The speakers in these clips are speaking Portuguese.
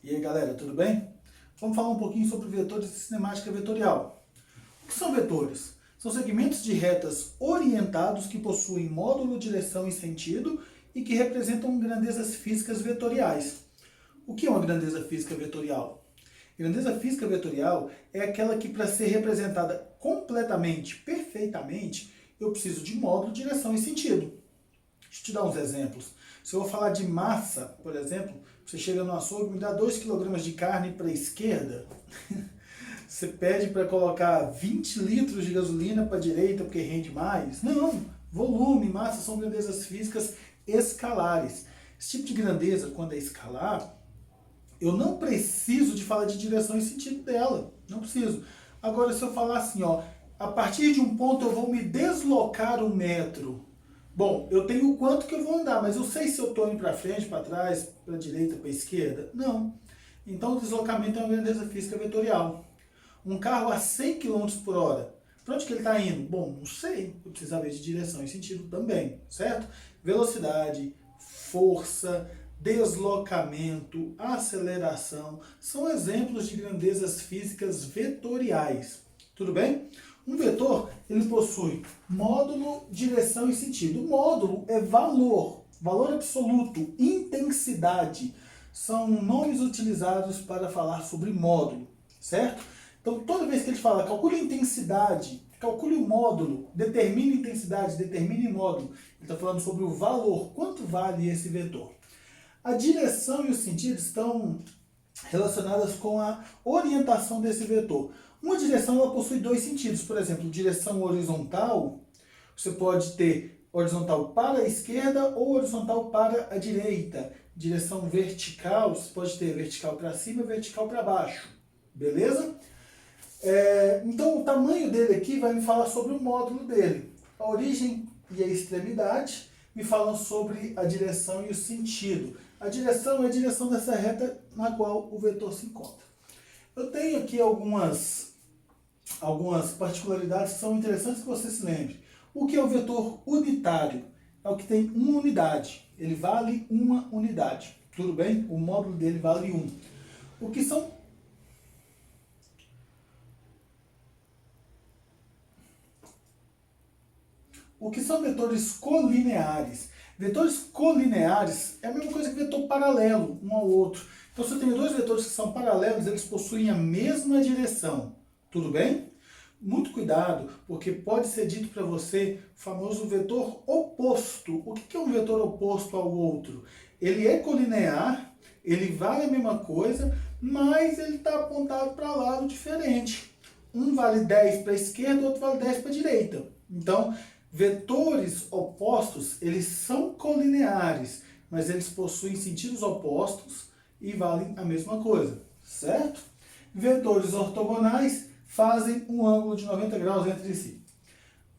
E aí galera, tudo bem? Vamos falar um pouquinho sobre vetores de cinemática vetorial. O que são vetores? São segmentos de retas orientados que possuem módulo, direção e sentido e que representam grandezas físicas vetoriais. O que é uma grandeza física vetorial? Grandeza física vetorial é aquela que, para ser representada completamente, perfeitamente, eu preciso de módulo, direção e sentido. Deixa eu te dar uns exemplos. Se eu vou falar de massa, por exemplo, você chega no açougue, me dá 2 kg de carne para a esquerda, você pede para colocar 20 litros de gasolina para a direita porque rende mais. Não, volume, massa são grandezas físicas escalares. Esse tipo de grandeza, quando é escalar, eu não preciso de falar de direção e sentido dela, não preciso. Agora, se eu falar assim, ó, a partir de um ponto eu vou me deslocar 1 metro. Bom, eu tenho o quanto que eu vou andar, mas eu sei se eu estou indo para frente, para trás, para a direita, para a esquerda? Não. Então o deslocamento é uma grandeza física vetorial. Um carro a 100 km por hora, para onde que ele está indo? Bom, não sei, eu preciso saber de direção e sentido também, certo? Velocidade, força, deslocamento, aceleração, são exemplos de grandezas físicas vetoriais. Tudo bem? Um vetor, ele possui módulo, direção e sentido. O módulo é valor, valor absoluto, intensidade. São nomes utilizados para falar sobre módulo, certo? Então, toda vez que ele fala calcule a intensidade, calcule o módulo, determine intensidade, determine módulo, ele está falando sobre o valor, quanto vale esse vetor. A direção e o sentido estão relacionadas com a orientação desse vetor. Uma direção ela possui 2 sentidos, por exemplo, direção horizontal, você pode ter horizontal para a esquerda ou horizontal para a direita. Direção vertical, você pode ter vertical para cima e vertical para baixo, beleza? Então o tamanho dele aqui vai me falar sobre o módulo dele. A origem e a extremidade me falam sobre a direção e o sentido. A direção é a direção dessa reta na qual o vetor se encontra. Eu tenho aqui algumas particularidades que são interessantes que você se lembre. O que é o vetor unitário? É o que tem uma unidade. Ele vale uma unidade. Tudo bem? O módulo dele vale 1. O que são vetores colineares? Vetores colineares é a mesma coisa que vetor paralelo, um ao outro. Então, se eu tenho 2 vetores que são paralelos, eles possuem a mesma direção. Tudo bem? Muito cuidado, porque pode ser dito para você o famoso vetor oposto. O que é um vetor oposto ao outro? Ele é colinear, ele vale a mesma coisa, mas ele está apontado para lado diferente. Um vale 10 para a esquerda, o outro vale 10 para a direita. Então, vetores opostos, eles são colineares, mas eles possuem sentidos opostos e valem a mesma coisa, certo? Vetores ortogonais fazem um ângulo de 90 graus entre si.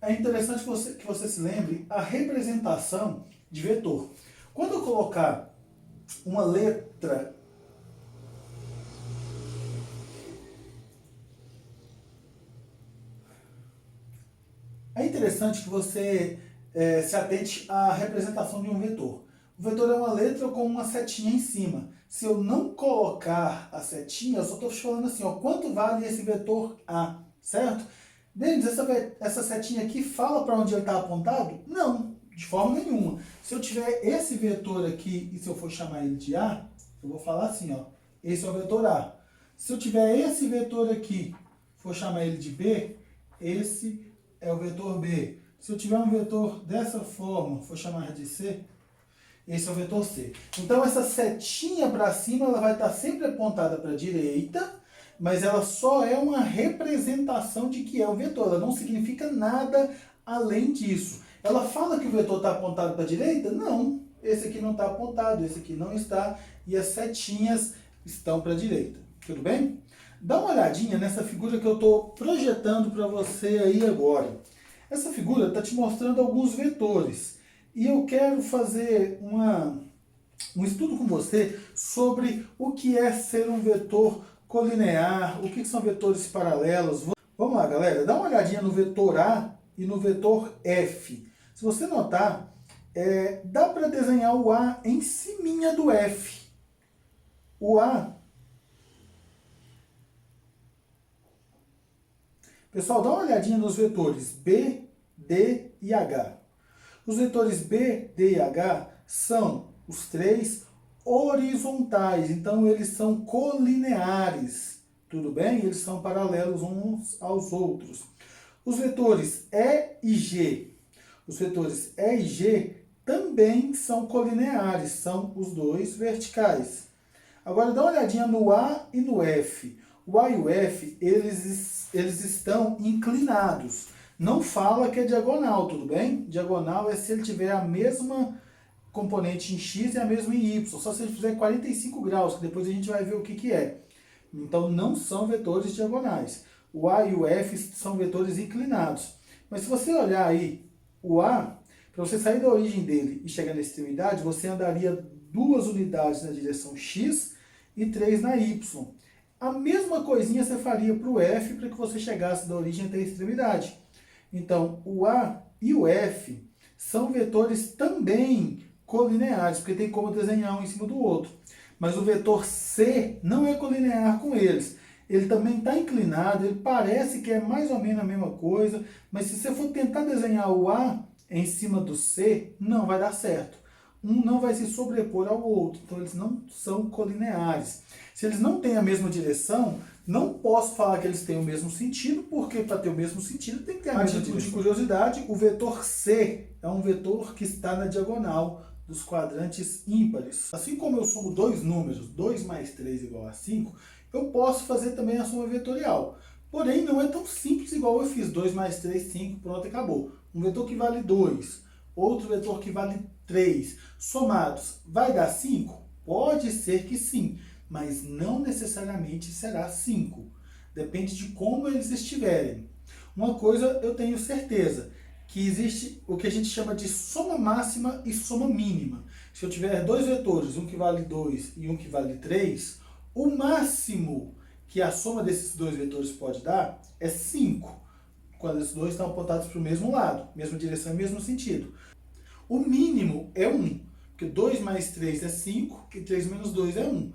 É interessante que você se lembre a representação de vetor. Quando eu colocar uma letra é interessante que você se atente à representação de um vetor. O vetor é uma letra com uma setinha em cima. Se eu não colocar a setinha, eu só estou falando assim, ó, quanto vale esse vetor A, certo? Denis, essa setinha aqui fala para onde ele está apontado? Não, de forma nenhuma. Se eu tiver esse vetor aqui e se eu for chamar ele de A, eu vou falar assim, ó, esse é o vetor A. Se eu tiver esse vetor aqui, for chamar ele de B, esse é o vetor B. Se eu tiver um vetor dessa forma, for chamar de C, esse é o vetor C. Então essa setinha para cima ela vai estar sempre apontada para a direita, mas ela só é uma representação de que é o vetor. Ela não significa nada além disso. Ela fala que o vetor está apontado para a direita? Não. Esse aqui não está apontado, esse aqui não está, e as setinhas estão para a direita. Tudo bem? Dá uma olhadinha nessa figura que eu estou projetando para você aí agora. Essa figura está te mostrando alguns vetores. E eu quero fazer um estudo com você sobre o que é ser um vetor colinear, o que são vetores paralelos. Vamos lá, galera. Dá uma olhadinha no vetor A e no vetor F. Se você notar, dá para desenhar o A em ciminha do F. O A Pessoal, dá uma olhadinha nos vetores B, D e H. Os vetores B, D e H são os três horizontais, então eles são colineares, tudo bem? Eles são paralelos uns aos outros. Os vetores E e G, os vetores E e G também são colineares, são os dois verticais. Agora dá uma olhadinha no A e no F. O A e o F, eles estão inclinados. Não fala que é diagonal, tudo bem? Diagonal é se ele tiver a mesma componente em X e a mesma em Y. Só se ele fizer 45 graus, que depois a gente vai ver o que é. Então não são vetores diagonais. O A e o F são vetores inclinados. Mas se você olhar aí, o A, para você sair da origem dele e chegar na extremidade, você andaria 2 unidades na direção X e 3 na Y. A mesma coisinha você faria para o F para que você chegasse da origem até a extremidade. Então, o A e o F são vetores também colineares, porque tem como desenhar um em cima do outro. Mas o vetor C não é colinear com eles. Ele também está inclinado, ele parece que é mais ou menos a mesma coisa, mas se você for tentar desenhar o A em cima do C, não vai dar certo. Um não vai se sobrepor ao outro, então eles não são colineares. Se eles não têm a mesma direção, não posso falar que eles têm o mesmo sentido, porque para ter o mesmo sentido tem que ter a mesma direção. A título de curiosidade, o vetor C é um vetor que está na diagonal dos quadrantes ímpares. Assim como eu somo dois números, 2 mais 3 igual a 5, eu posso fazer também a soma vetorial. Porém, não é tão simples igual eu fiz. 2 mais 3, 5, pronto, acabou. Um vetor que vale 2, outro vetor que vale 3, somados, vai dar 5? Pode ser que sim, mas não necessariamente será 5. Depende de como eles estiverem. Uma coisa eu tenho certeza, que existe o que a gente chama de soma máxima e soma mínima. Se eu tiver dois vetores, um que vale 2 e um que vale 3, o máximo que a soma desses dois vetores pode dar é 5, quando esses dois estão apontados para o mesmo lado, mesma direção e mesmo sentido. O mínimo é 1, porque 2 mais 3 é 5, e 3 menos 2 é 1.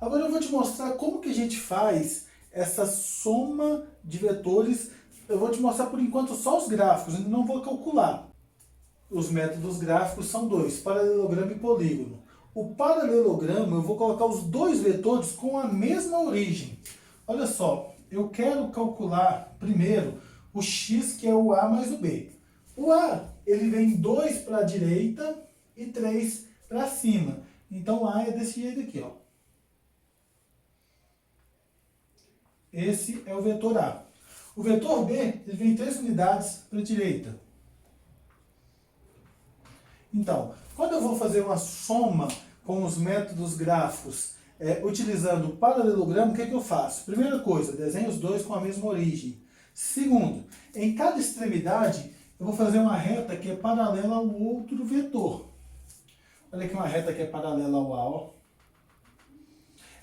Agora eu vou te mostrar como que a gente faz essa soma de vetores. Eu vou te mostrar por enquanto só os gráficos, ainda não vou calcular. Os métodos gráficos são dois, paralelogramo e polígono. O paralelogramo eu vou colocar os dois vetores com a mesma origem. Olha só, eu quero calcular primeiro o x, que é o A mais o B. O A, ele vem 2 para a direita e 3 para cima. Então o A é desse jeito aqui, ó. Esse é o vetor A. O vetor B, ele vem 3 unidades para a direita. Então, quando eu vou fazer uma soma com os métodos gráficos, utilizando o paralelogramo, o que eu faço? Primeira coisa, desenho os dois com a mesma origem. Segundo, em cada extremidade, eu vou fazer uma reta que é paralela ao outro vetor. Olha aqui uma reta que é paralela ao A, ó.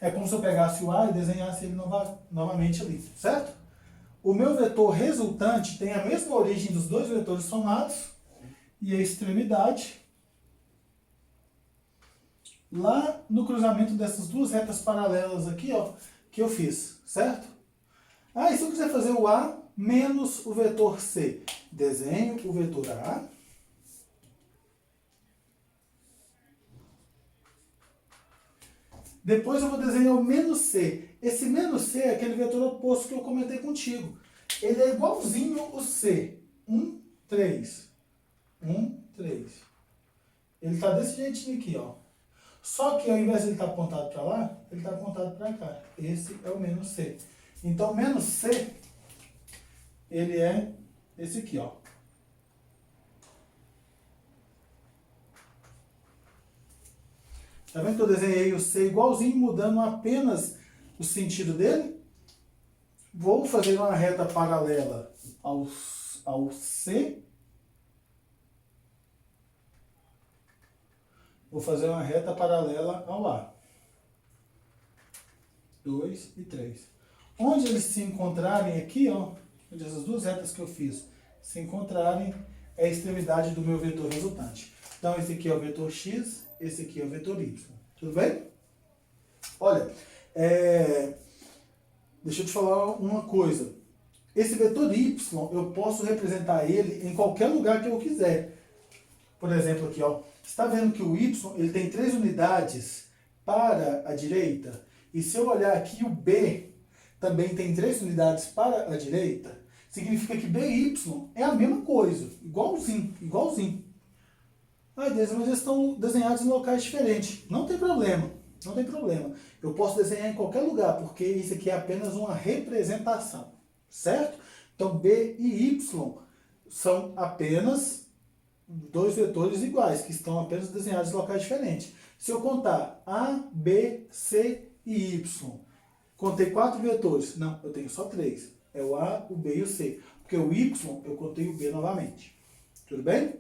É como se eu pegasse o A e desenhasse ele novamente ali, certo? O meu vetor resultante tem a mesma origem dos dois vetores somados, e a extremidade lá no cruzamento dessas duas retas paralelas aqui, ó, que eu fiz, certo? E se eu quiser fazer o A menos o vetor C, desenho o vetor A. Depois eu vou desenhar o menos C. Esse menos C é aquele vetor oposto que eu comentei contigo. Ele é igualzinho o C. 1, 3. 1, 3. Ele está desse jeitinho aqui, ó. Só que ao invés de ele estar apontado para lá, ele está apontado para cá. Esse é o menos C. Então, menos C, ele é esse aqui, ó. Tá vendo que eu desenhei o C igualzinho, mudando apenas o sentido dele? Vou fazer uma reta paralela ao C. Vou fazer uma reta paralela ao A. 2 e 3. Onde eles se encontrarem aqui, ó, onde essas duas retas que eu fiz se encontrarem, é a extremidade do meu vetor resultante. Então, esse aqui é o vetor X, esse aqui é o vetor Y. Tudo bem? Olha, deixa eu te falar uma coisa. esse vetor y, eu posso representar ele em qualquer lugar que eu quiser. Por exemplo, aqui, ó, está vendo que o y ele tem 3 unidades para a direita? E se eu olhar aqui, o b também tem 3 unidades para a direita, significa que by é a mesma coisa, igualzinho, igualzinho. Ah, mas eles estão desenhados em locais diferentes. Não tem problema, não tem problema. Eu posso desenhar em qualquer lugar, porque isso aqui é apenas uma representação, certo? Então, b e y são apenas 2 vetores iguais, que estão apenas desenhados em locais diferentes. Se eu contar A, B, C e Y, contei 4 vetores. Não, eu tenho só 3. É o A, o B e o C. Porque o Y, eu contei o B novamente. Tudo bem?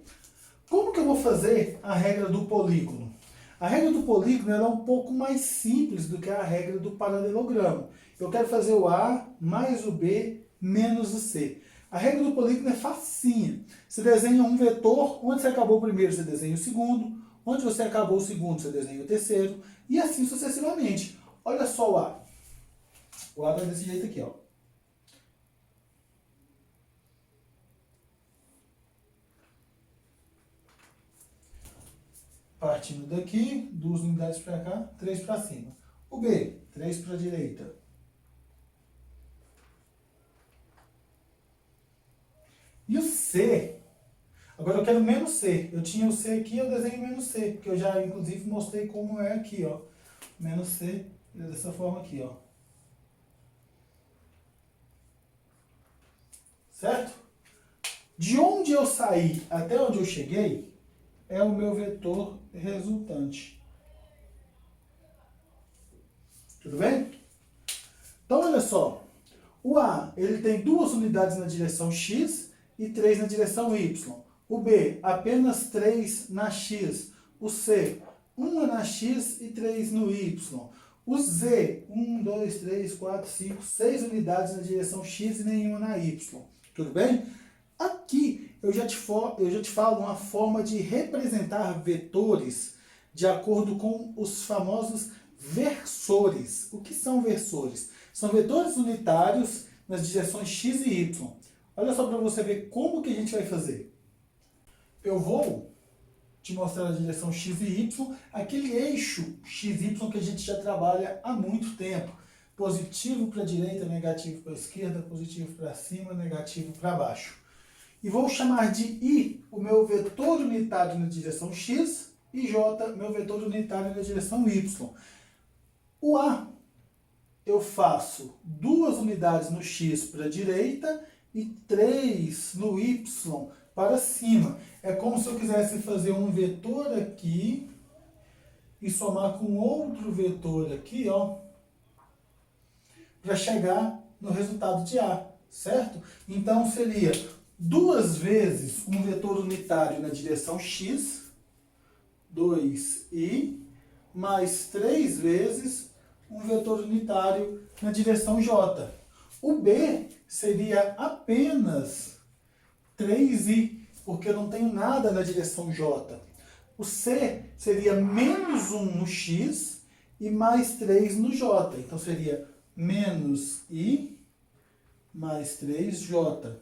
Como que eu vou fazer a regra do polígono? A regra do polígono ela é um pouco mais simples do que a regra do paralelogramo. Eu quero fazer o A mais o B menos o C. A regra do polígono é facinha. Você desenha um vetor, onde você acabou o primeiro, você desenha o segundo. Onde você acabou o segundo, você desenha o terceiro. E assim sucessivamente. Olha só o A. O A está desse jeito aqui, ó. Partindo daqui, 2 unidades para cá, 3 para cima. O B, 3 para a direita. E o C, agora eu quero menos C. Eu tinha o C aqui, eu desenho menos C, porque eu já, inclusive, mostrei como é aqui, ó. Menos C, dessa forma aqui, ó. Certo? De onde eu saí até onde eu cheguei, é o meu vetor resultante. Tudo bem? Então, olha só. O A, ele tem 2 unidades na direção X e 3 na direção Y. O B, apenas 3 na X. O C, 1 na X e 3 no Y. O Z, 1, 2, 3, 4, 5, 6 unidades na direção X e nenhuma na Y. Tudo bem? Aqui eu já te falo uma forma de representar vetores de acordo com os famosos versores. O que são versores? São vetores unitários nas direções X e Y. Olha só para você ver como que a gente vai fazer. Eu vou te mostrar a direção X e Y, aquele eixo XY que a gente já trabalha há muito tempo. Positivo para a direita, negativo para a esquerda, positivo para cima, negativo para baixo. E vou chamar de I o meu vetor unitário na direção X e J meu vetor unitário na direção Y. O A eu faço 2 unidades no X para a direita e 3 no Y para cima. É como se eu quisesse fazer um vetor aqui e somar com outro vetor aqui, ó, para chegar no resultado de A, certo? Então seria 2 vezes um vetor unitário na direção X, 2i, mais 3 vezes um vetor unitário na direção J. O B seria apenas 3i, porque eu não tenho nada na direção J. O C seria menos 1 no X e mais 3 no J. Então seria menos i mais 3j.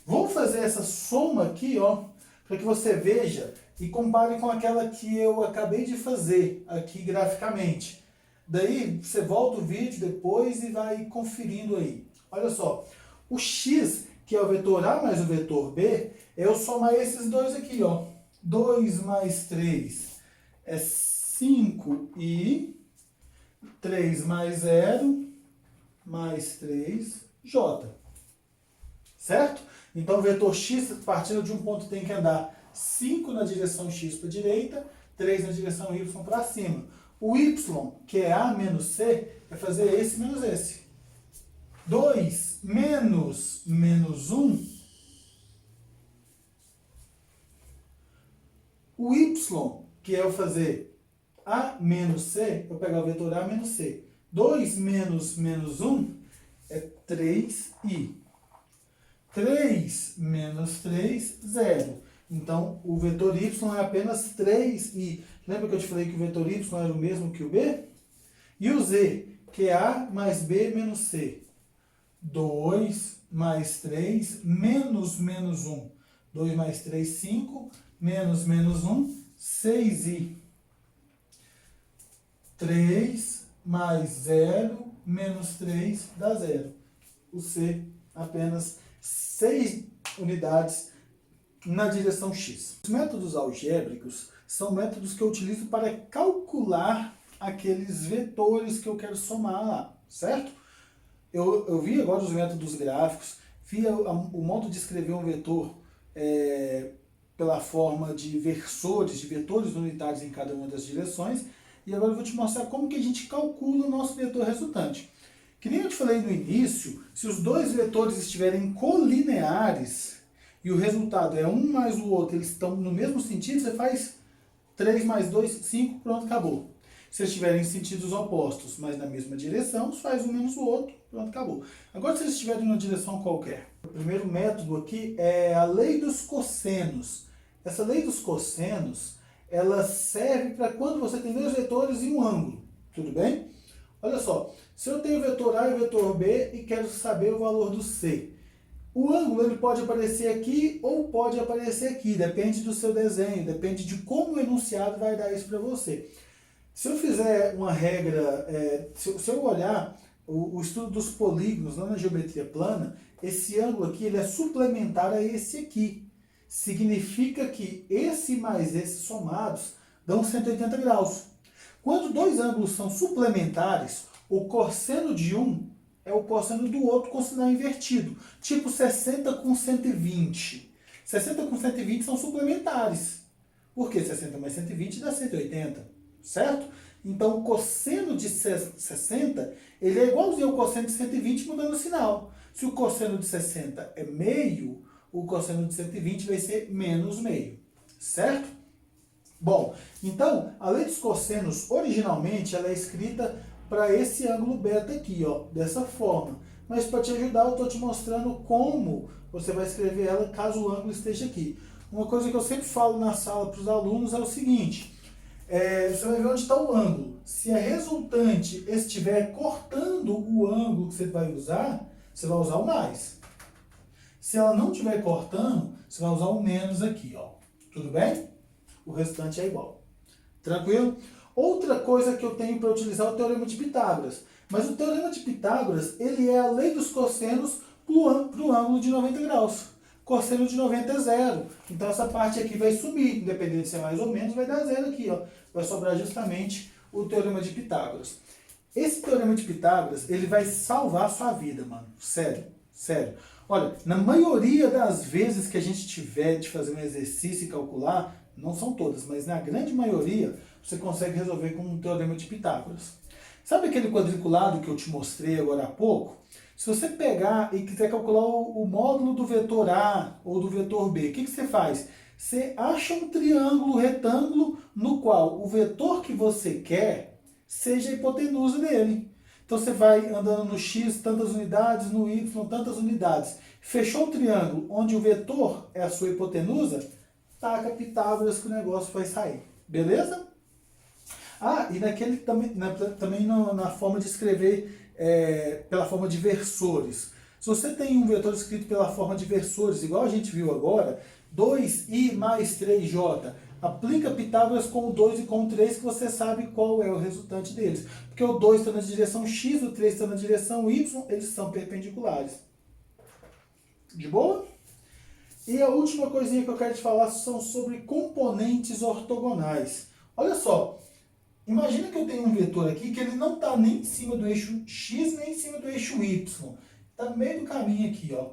Vou fazer essa soma aqui, ó, para que você veja e compare com aquela que eu acabei de fazer aqui graficamente. Daí você volta o vídeo depois e vai conferindo aí. Olha só, o x, que é o vetor A mais o vetor B, eu somar esses dois aqui, ó. 2 mais 3 é 5i, 3 mais 0 mais 3j. Certo? Então, o vetor x, partindo de um ponto, tem que andar 5 na direção x para a direita, 3 na direção y para cima. O y, que é A menos C, é fazer esse menos esse. 2 menos menos 1. O y, que é eu fazer A menos C, eu pegar o vetor A menos C. 2 menos menos 1 é 3i. 3 menos 3, 0. Então, o vetor y é apenas 3i. Lembra que eu te falei que o vetor y era o mesmo que o b? E o z, que é A mais b menos c. 2 mais 3, menos 1. 2 mais 3, 5, menos 1, 6i. 3 mais 0, menos 3 dá 0. O C, apenas 6 unidades na direção X. Os métodos algébricos são métodos que eu utilizo para calcular aqueles vetores que eu quero somar lá, certo? Eu vi agora os métodos gráficos, vi o modo de escrever um vetor pela forma de versores, de vetores unitários em cada uma das direções, e agora eu vou te mostrar como que a gente calcula o nosso vetor resultante. Que nem eu te falei no início, se os dois vetores estiverem colineares e o resultado é um mais o outro, eles estão no mesmo sentido, você faz 3 mais 2, 5, pronto, acabou. Se eles estiverem em sentidos opostos, mas na mesma direção, você faz um menos o outro, pronto, acabou. Agora, se eles estiverem em uma direção qualquer. O primeiro método aqui é a lei dos cossenos. Essa lei dos cossenos, ela serve para quando você tem dois vetores e um ângulo, tudo bem? Olha só, se eu tenho o vetor A e o vetor B e quero saber o valor do C. O ângulo ele pode aparecer aqui ou pode aparecer aqui, depende do seu desenho, depende de como o enunciado vai dar isso para você. Se eu fizer uma regra, se eu olhar o estudo dos polígonos lá na geometria plana, esse ângulo aqui ele é suplementar a esse aqui. Significa que esse mais esse somados dão 180 graus. Quando dois ângulos são suplementares, o cosseno de um é o cosseno do outro com sinal invertido. Tipo 60 com 120. 60 com 120 são suplementares. Por quê? 60 mais 120 dá 180. Certo? Então, o cosseno de 60, ele é igualzinho ao cosseno de 120 mudando o sinal. Se o cosseno de 60 é meio, o cosseno de 120 vai ser menos meio. Certo? Bom, então, a lei dos cossenos, originalmente, ela é escrita para esse ângulo beta aqui, ó, dessa forma. Mas para te ajudar, eu estou te mostrando como você vai escrever ela caso o ângulo esteja aqui. Uma coisa que eu sempre falo na sala para os alunos é o seguinte: você vai ver onde está o ângulo. Se a resultante estiver cortando o ângulo que você vai usar o mais. Se ela não estiver cortando, você vai usar o menos aqui, ó. Tudo bem? O restante é igual. Tranquilo? Outra coisa que eu tenho para utilizar é o Teorema de Pitágoras. Mas o Teorema de Pitágoras, ele é a lei dos cossenos para o ângulo de 90 graus. Cosseno de 90 é zero. Então essa parte aqui vai sumir, independente se é mais ou menos, vai dar zero aqui, ó. Vai sobrar justamente o Teorema de Pitágoras. Esse Teorema de Pitágoras, ele vai salvar a sua vida, mano. Sério, sério. Olha, na maioria das vezes que a gente tiver de fazer um exercício e calcular, não são todas, mas na grande maioria, você consegue resolver com um Teorema de Pitágoras. Sabe aquele quadriculado que eu te mostrei agora há pouco? Se você pegar e quiser calcular o módulo do vetor A ou do vetor B, o que você faz? Você acha um triângulo retângulo no qual o vetor que você quer seja a hipotenusa dele. Então você vai andando no X tantas unidades, no Y tantas unidades. Fechou o triângulo onde o vetor é a sua hipotenusa, taca Pitágoras que o negócio vai sair. Beleza? Ah, e naquele também na forma de escrever pela forma de versores. Se você tem um vetor escrito pela forma de versores, igual a gente viu agora, 2i mais 3j, aplica Pitágoras com o 2 e com o 3 que você sabe qual é o resultante deles. Porque o 2 está na direção x, o 3 está na direção y, eles são perpendiculares. De boa? E a última coisinha que eu quero te falar são sobre componentes ortogonais. Olha só, imagina que eu tenho um vetor aqui que ele não está nem em cima do eixo x, nem em cima do eixo y. Está no meio do caminho aqui, ó.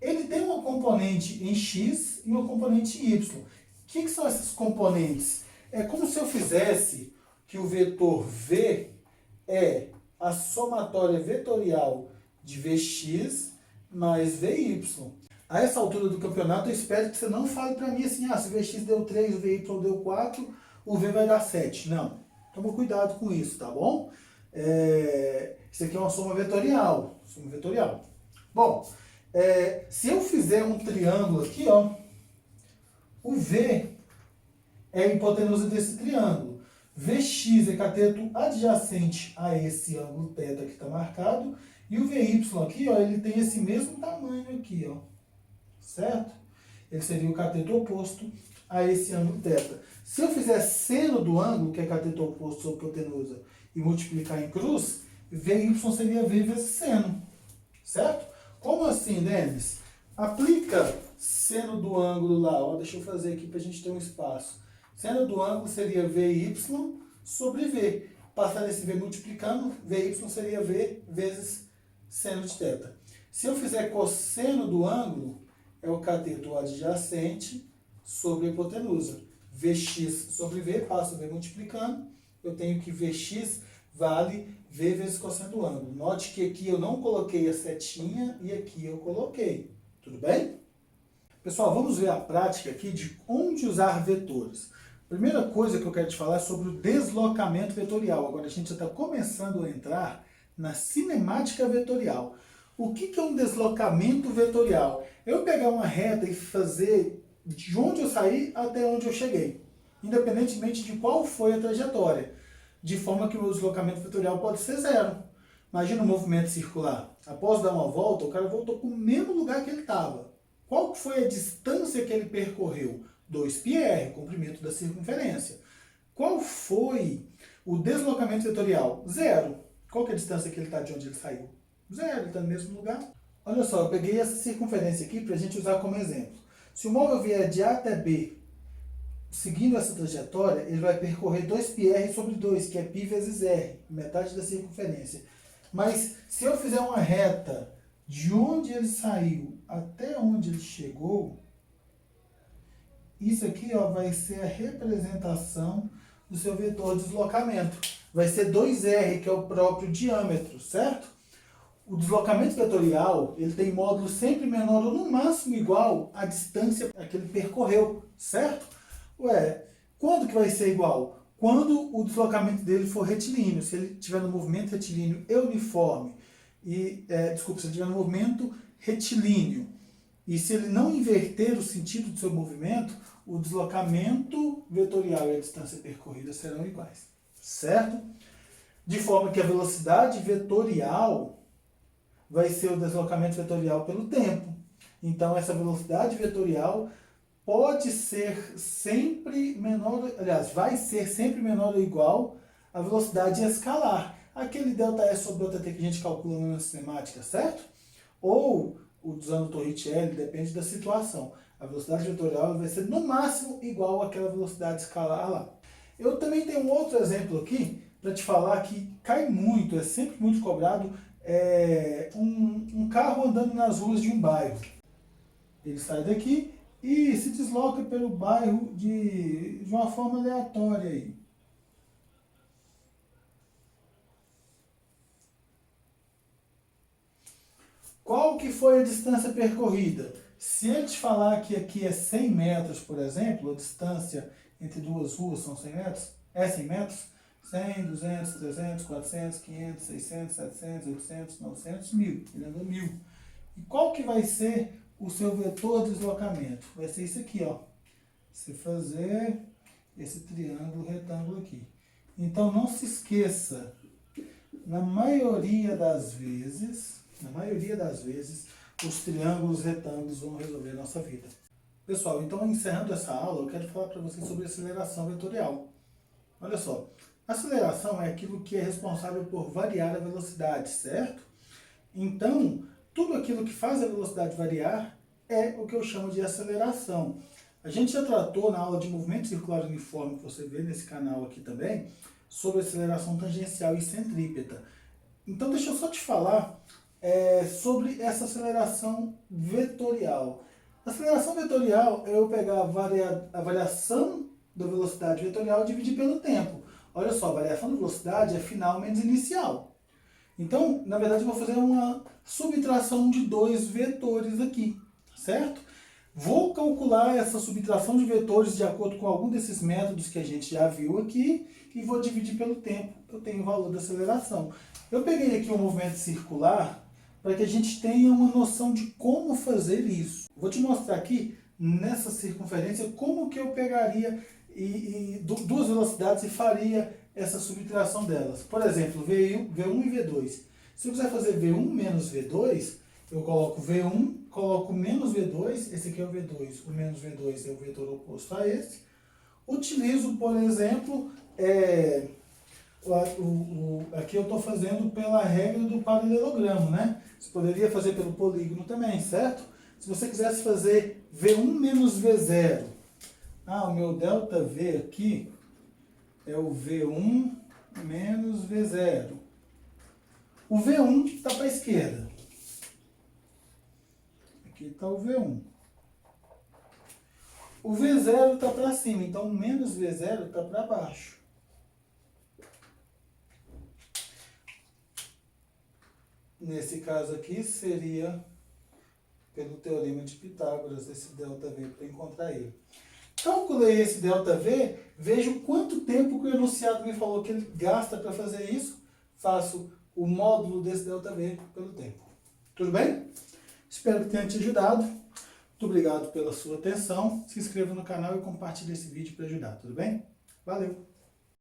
Ele tem uma componente em x e uma componente em y. O que são esses componentes? É como se eu fizesse que o vetor v é a somatória vetorial de vx mais vy. A essa altura do campeonato, eu espero que você não fale para mim assim, se o vx deu 3, o vy deu 4, o v vai dar 7. Não. Toma cuidado com isso, tá bom? Isso aqui é uma soma vetorial. Bom, se eu fizer um triângulo aqui, ó, o V é a hipotenusa desse triângulo. Vx é cateto adjacente a esse ângulo θ que está marcado. E o VY aqui, ó, ele tem esse mesmo tamanho aqui, ó, certo? Ele seria o cateto oposto a esse ângulo θ. Se eu fizer seno do ângulo, que é cateto oposto sobre hipotenusa, e multiplicar em cruz, VY seria V vezes seno, certo? Como assim, Denis? Aplica seno do ângulo lá, ó, deixa eu fazer aqui para a gente ter um espaço. Seno do ângulo seria VY sobre V. Passar esse V multiplicando, VY seria V vezes seno de θ. Se eu fizer cosseno do ângulo, é o cateto adjacente sobre a hipotenusa. Vx sobre V, passo V multiplicando, eu tenho que Vx vale V vezes cosseno do ângulo. Note que aqui eu não coloquei a setinha e aqui eu coloquei. Tudo bem? Pessoal, vamos ver a prática aqui de onde usar vetores. Primeira coisa que eu quero te falar é sobre o deslocamento vetorial. Agora a gente já está começando a entrar na cinemática vetorial. O que é um deslocamento vetorial? Eu pegar uma reta e fazer de onde eu saí até onde eu cheguei, independentemente de qual foi a trajetória, de forma que o meu deslocamento vetorial pode ser zero. Imagina um movimento circular. Após dar uma volta, o cara voltou para o mesmo lugar que ele estava. Qual foi a distância que ele percorreu? 2πr, o comprimento da circunferência. Qual foi o deslocamento vetorial? Zero. Qual que é a distância que ele está de onde ele saiu? Zero, ele está no mesmo lugar. Olha só, eu peguei essa circunferência aqui para a gente usar como exemplo. Se o móvel vier de A até B, seguindo essa trajetória, ele vai percorrer 2πr sobre 2, que é π vezes r, metade da circunferência. Mas se eu fizer uma reta de onde ele saiu até onde ele chegou, isso aqui, ó, vai ser a representação do seu vetor de deslocamento. Vai ser 2r, que é o próprio diâmetro, certo? O deslocamento vetorial, ele tem módulo sempre menor ou no máximo igual à distância que ele percorreu, certo? Ué, quando que vai ser igual? Quando o deslocamento dele for retilíneo, se ele estiver no movimento retilíneo e uniforme, se ele estiver no movimento retilíneo, e se ele não inverter o sentido do seu movimento, o deslocamento vetorial e a distância percorrida serão iguais, certo? De forma que a velocidade vetorial vai ser o deslocamento vetorial pelo tempo. Então, essa velocidade vetorial pode ser sempre menor, aliás, vai ser sempre menor ou igual à velocidade escalar. Aquele ΔS sobre ΔT que a gente calcula na cinemática, certo? Ou usando o Torricelli, depende da situação. A velocidade vetorial vai ser no máximo igual àquela velocidade escalar lá. Eu também tenho um outro exemplo aqui para te falar que cai muito, é sempre muito cobrado, um carro andando nas ruas de um bairro. Ele sai daqui e se desloca pelo bairro de uma forma aleatória aí. Qual que foi a distância percorrida? Se ele te falar que aqui é 100 metros, por exemplo, a distância entre duas ruas são 100 metros, é 100 metros? 100, 200, 300, 400, 500, 600, 700, 800, 900, 1000. Ele andou 1000. E qual que vai ser o seu vetor de deslocamento? Vai ser isso aqui, ó. Você fazer esse triângulo retângulo aqui. Então, não se esqueça, na maioria das vezes, os triângulos retângulos vão resolver a nossa vida. Pessoal, então, encerrando essa aula, eu quero falar para vocês sobre aceleração vetorial. Olha só. Aceleração é aquilo que é responsável por variar a velocidade, certo? Então, tudo aquilo que faz a velocidade variar é o que eu chamo de aceleração. A gente já tratou na aula de movimento circular uniforme, que você vê nesse canal aqui também, sobre aceleração tangencial e centrípeta. Então, deixa eu só te falar sobre essa aceleração vetorial. A aceleração vetorial é eu pegar a variação da velocidade vetorial e dividir pelo tempo. Olha só, a variação de velocidade é final menos inicial. Então, na verdade, eu vou fazer uma subtração de dois vetores aqui, certo? Vou calcular essa subtração de vetores de acordo com algum desses métodos que a gente já viu aqui e vou dividir pelo tempo. Eu tenho o valor da aceleração. Eu peguei aqui um movimento circular para que a gente tenha uma noção de como fazer isso. Vou te mostrar aqui, nessa circunferência, como que eu pegaria duas velocidades e faria essa subtração delas. Por exemplo, V1 e V2. Se eu quiser fazer V1 menos V2, eu coloco V1, coloco menos V2, esse aqui é o V2, o menos V2 é o vetor oposto a esse. Utilizo, por exemplo, aqui eu estou fazendo pela regra do paralelogramo, né? Você poderia fazer pelo polígono também, certo? Se você quisesse fazer V1 menos V0, o meu ΔV aqui é o V1 menos V0. O V1 está para a esquerda. Aqui está o V1. O V0 está para cima, então o menos V0 está para baixo. Nesse caso aqui seria pelo teorema de Pitágoras, esse ΔV, para encontrar ele. Calculei esse ΔV, vejo quanto tempo que o enunciado me falou que ele gasta para fazer isso, faço o módulo desse ΔV pelo tempo. Tudo bem? Espero que tenha te ajudado. Muito obrigado pela sua atenção. Se inscreva no canal e compartilhe esse vídeo para ajudar, tudo bem? Valeu!